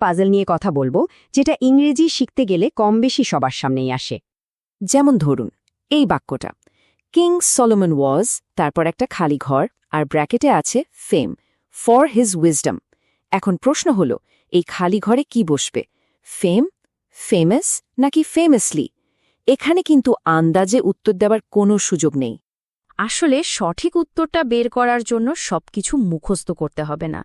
Puzzle নিয়ে কথা বলবো, যেটা ইংরেজি শিখতে গেলে কম বেশি সবার সামনেই আসে। যেমন ধরুন এই বাক্যটা, কিং সলোমন ওয়াজ, তারপর একটা খালি ঘর, আর ব্র্যাকেটে আছে ফেম, ফর হিজ উইজডম। এখন প্রশ্ন হলো, এই খালি ঘরে কি বসবে, ফেম, ফেমাস নাকি ফেমাসলি? এখানে কিন্তু আন্দাজে উত্তর দেওয়ার কোনো সুযোগ নেই। আসলে সঠিক উত্তরটা বের করার জন্য সবকিছু মুখস্থ করতে হবে না,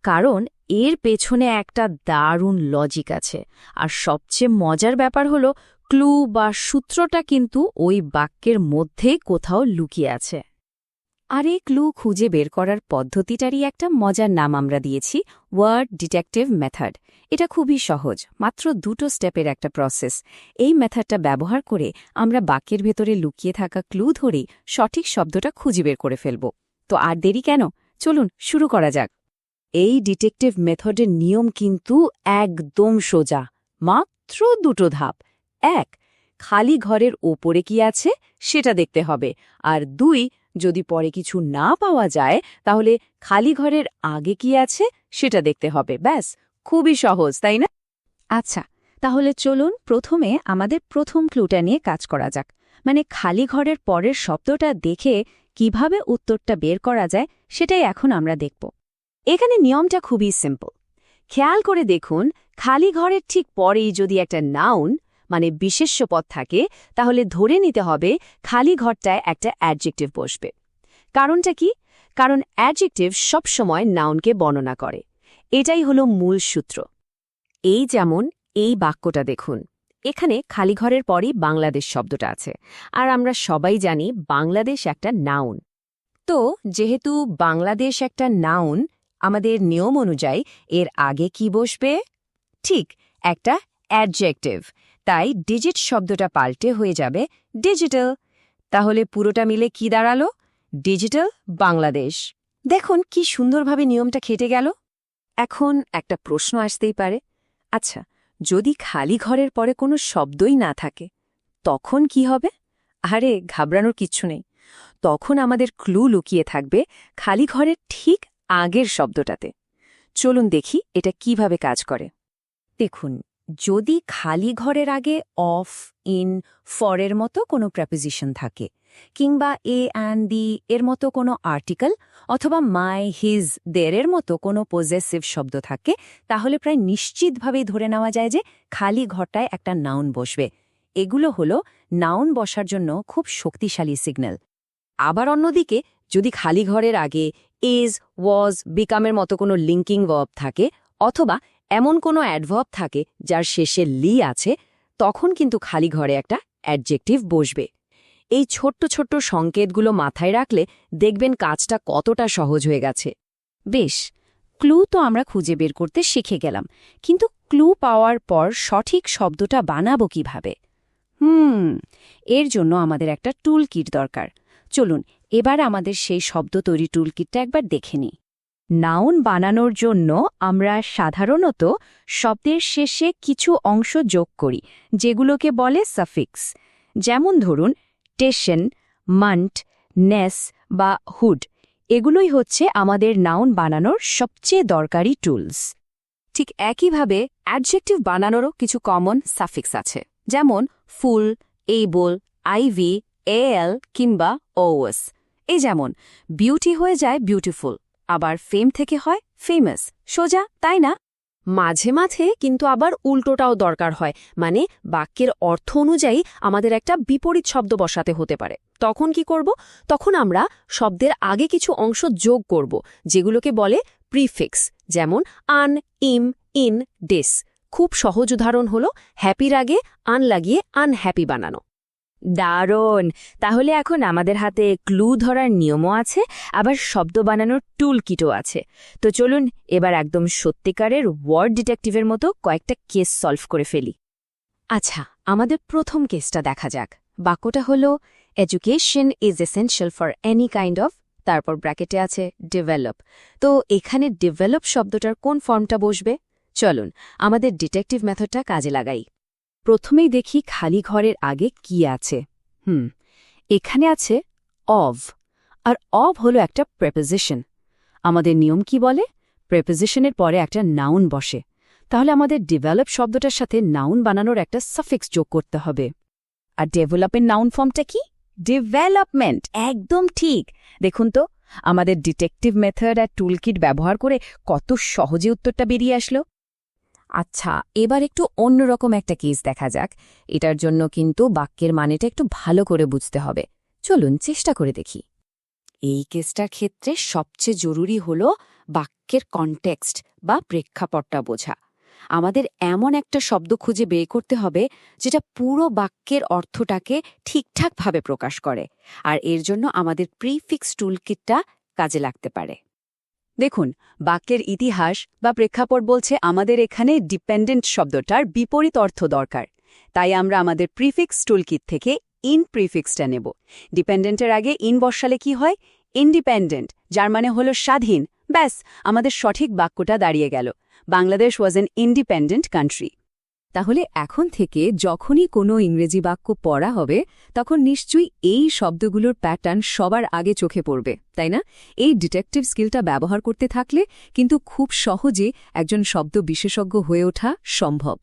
কারণ এর পেছনে একটা দারুণ লজিক আছে। আর সবচেয়ে মজার ব্যাপার হলো, ক্লু বা সূত্রটা কিন্তু ওই বাক্যের মধ্যেই কোথাও লুকিয়ে আছে। আর এই ক্লু খুঁজে বের করার পদ্ধতিটারই একটা মজার নাম আমরা দিয়েছি, ওয়ার্ড ডিটেকটিভ মেথড। এটা খুবই সহজ, মাত্র 2 স্টেপের একটা প্রসেস। এই মেথডটা ব্যবহার করে আমরা বাক্যের ভেতরে লুকিয়ে থাকা ক্লু ধরেই সঠিক শব্দটা খুঁজে বের করে ফেলব। তো আর দেরি কেন, চলুন শুরু করা যাক। এই ডিটেকটিভ মেথডের নিয়ম কিন্তু একদম সোজা, মাত্র 2 ধাপ। 1, খালি ঘরের ওপরে কি আছে সেটা দেখতে হবে, আর 2, যদি পরে কিছু না পাওয়া যায় তাহলে খালি ঘরের আগে কি আছে সেটা দেখতে হবে। ব্যাস, খুবই সহজ, তাই না? আচ্ছা, তাহলে চলুন প্রথমে আমাদের প্রথম ক্লুটা নিয়ে কাজ করা যাক। মানে খালি ঘরের পরের শব্দটা দেখে কিভাবে উত্তরটা বের করা যায় সেটাই এখন আমরা দেখব। এখানে নিয়মটা খুবই সিম্পল। খেয়াল করে দেখুন, খালি ঘরের ঠিক পরেই যদি একটা নাউন মানে বিশেষ্য পদ থাকে, তাহলে ধরে নিতে হবে খালি ঘরটায় একটা অ্যাডজেক্টিভ বসবে। কারণটা কি? কারণ অ্যাডজেক্টিভ সবসময় নাউনকে বর্ণনা করে। এটাই হলো মূল সূত্র। এই যেমন এই বাক্যটা দেখুন, এখানে খালি ঘরের পরই বাংলাদেশ শব্দটা আছে, আর আমরা সবাই জানি বাংলাদেশ একটা নাউন। তো যেহেতু বাংলাদেশ একটা নাউন, আমাদের নিয়ম অনুযায়ী এর আগে কি বসবে? ঠিক, একটা অ্যাডজেক্টিভ। তাই ডিজিট শব্দটা পাল্টে হয়ে যাবে ডিজিটাল। তাহলে পুরোটা মিলে কি দাঁড়ালো? ডিজিটাল বাংলাদেশ। দেখুন কি সুন্দরভাবে নিয়মটা খেটে গেল। এখন একটা প্রশ্ন আসতেই পারে, আচ্ছা, যদি খালি ঘরের পরে কোনো শব্দই না থাকে, তখন কি হবে? আরে ঘাবড়ানোর কিচ্ছু নেই। তখন আমাদের ক্লু লুকিয়ে থাকবে খালি ঘরের ঠিক আগের শব্দটাতে। চলুন দেখি এটা কিভাবে কাজ করে। দেখুন, যদি খালি ঘরের আগে অফ, ইন, ফরের মতো কোনো প্রেপোজিশন থাকে, কিংবা এ অ্যান্ড দি এর মতো কোনো আর্টিকেল, অথবা মাই, হিজ, দেরের মতো কোনো পজেসিভ শব্দ থাকে, তাহলে প্রায় নিশ্চিতভাবেই ধরে নেওয়া যায় যে খালি ঘরটায় একটা নাউন বসবে। এগুলো হলো নাউন বসার জন্য খুব শক্তিশালী সিগন্যাল। আবার অন্যদিকে যদি খালি ঘরের আগে ইজ, ওয়াজ, বিকামের মতো কোনো লিঙ্কিং ভার্ব থাকে, অথবা এমন কোনো অ্যাডভার্ব থাকে যার শেষে লি আছে, তখন কিন্তু খালি ঘরে একটা অ্যাডজেক্টিভ বসবে। এই ছোট্ট ছোট্ট সংকেতগুলো মাথায় রাখলে দেখবেন কাজটা কতটা সহজ হয়ে গেছে। বেশ, ক্লু তো আমরা খুঁজে বের করতে শিখে গেলাম, কিন্তু ক্লু পাওয়ার পর সঠিক শব্দটা বানাবো কিভাবে? এর জন্য আমাদের একটা টুল কিট দরকার। চলুন এবার আমাদের সেই শব্দ তৈরি টুল কিটটা একবার দেখে নিই। নাউন বানানোর জন্য আমরা সাধারণত শব্দের শেষে কিছু অংশ যোগ করি, যেগুলোকে বলে সাফিক্স। যেমন ধরুন টেশন, মান্ট, নেস বা হুড। এগুলোই হচ্ছে আমাদের নাউন বানানোর সবচেয়ে দরকারি টুলস। ঠিক একইভাবে অ্যাডজেক্টিভ বানানোরও কিছু কমন সাফিক্স আছে, যেমন ফুল, এইবল, আইভি, এল কিংবা ওএস। এই যেমন বিউটি হয়ে যায় বিউটিফুল, আবার ফেম থেকে হয় ফেমাস। সোজা, তাই না? মাঝে মাঝে কিন্তু আবার উল্টোটাও দরকার হয়, মানে বাক্যের অর্থ অনুযায়ী আমাদের একটা বিপরীত শব্দ বসাতে হতে পারে। তখন কি করব? তখন আমরা শব্দের আগে কিছু অংশ যোগ করব, যেগুলোকে বলে প্রিফিক্স, যেমন আন, ইম, ইন, ডিস। খুব সহজ উদাহরণ হলো হ্যাপির আগে আন লাগিয়ে আনহ্যাপি বানানো। দারুণ! তাহলে এখন আমাদের হাতে ক্লু ধরার নিয়মও আছে, আবার শব্দ বানানোর টুল কিটও আছে। তো চলুন এবার একদম সত্যিকারের ওয়ার্ড ডিটেকটিভের মতো কয়েকটা কেস সলভ করে ফেলি। আচ্ছা, আমাদের প্রথম কেসটা দেখা যাক। বাক্যটা হলো education is essential for any kind of, তারপর ব্র্যাকেটে আছে ডেভেলপ। তো এখানে ডেভেলপ শব্দটার কোন ফর্মটা বসবে? চলুন আমাদের ডিটেকটিভ মেথডটা কাজে লাগাই। প্রথমেই দেখি খালি ঘরের আগে কি আছে। এখানে আছে অভ, আর অভ হলো একটা প্রেপোজিশন। আমাদের নিয়ম কি বলে? প্রেপোজিশনের পরে একটা নাউন বসে। তাহলে আমাদের ডেভেলপ শব্দটার সাথে নাউন বানানোর একটা সাফিক্স যোগ করতে হবে। আর ডেভেলপের নাউন ফর্মটা কি? ডেভেলপমেন্ট। একদম ঠিক। দেখুন তো, আমাদের ডিটেকটিভ মেথড আর টুলকিট ব্যবহার করে কত সহজে উত্তরটা বেরিয়ে আসলো। আচ্ছা, এবার একটু অন্যরকম একটা কেস দেখা যাক। এটার জন্য কিন্তু বাক্যের মানেটা একটু ভালো করে বুঝতে হবে। চলুন চেষ্টা করে দেখি। এই কেসটার ক্ষেত্রে সবচেয়ে জরুরি হল বাক্যের কনটেক্সট বা প্রেক্ষাপটটা বোঝা। আমাদের এমন একটা শব্দ খুঁজে বের করতে হবে যেটা পুরো বাক্যের অর্থটাকে ঠিকঠাকভাবে প্রকাশ করে, আর এর জন্য আমাদের প্রিফিক্স টুলকিটটা কাজে লাগতে পারে। দেখুন, বাক্যের ইতিহাস বা প্রেক্ষাপট বলছে আমাদের এখানে ডিপেন্ডেন্ট শব্দটার বিপরীত অর্থ দরকার। তাই আমরা আমাদের প্রিফিক্স টুলকিট থেকে ইন প্রিফিক্সটা নেব। ডিপেন্ডেন্টের আগে ইন বসালে কি হয়? ইন্ডিপেন্ডেন্ট, যার মানে হলো স্বাধীন। ব্যাস, আমাদের সঠিক বাক্যটা দাঁড়িয়ে গেল। Bangladesh was an independent country. তাহলে এখন থেকে যখনই কোনো ইংরেজি বাক্য পড়া হবে, তখন নিশ্চয়ই এই শব্দগুলোর প্যাটার্ন সবার আগে চোখে পড়বে, তাই না? এই ডিটেকটিভ স্কিলটা ব্যবহার করতে থাকলে কিন্তু খুব সহজে একজন শব্দ বিশেষজ্ঞ হয়ে ওঠা সম্ভব।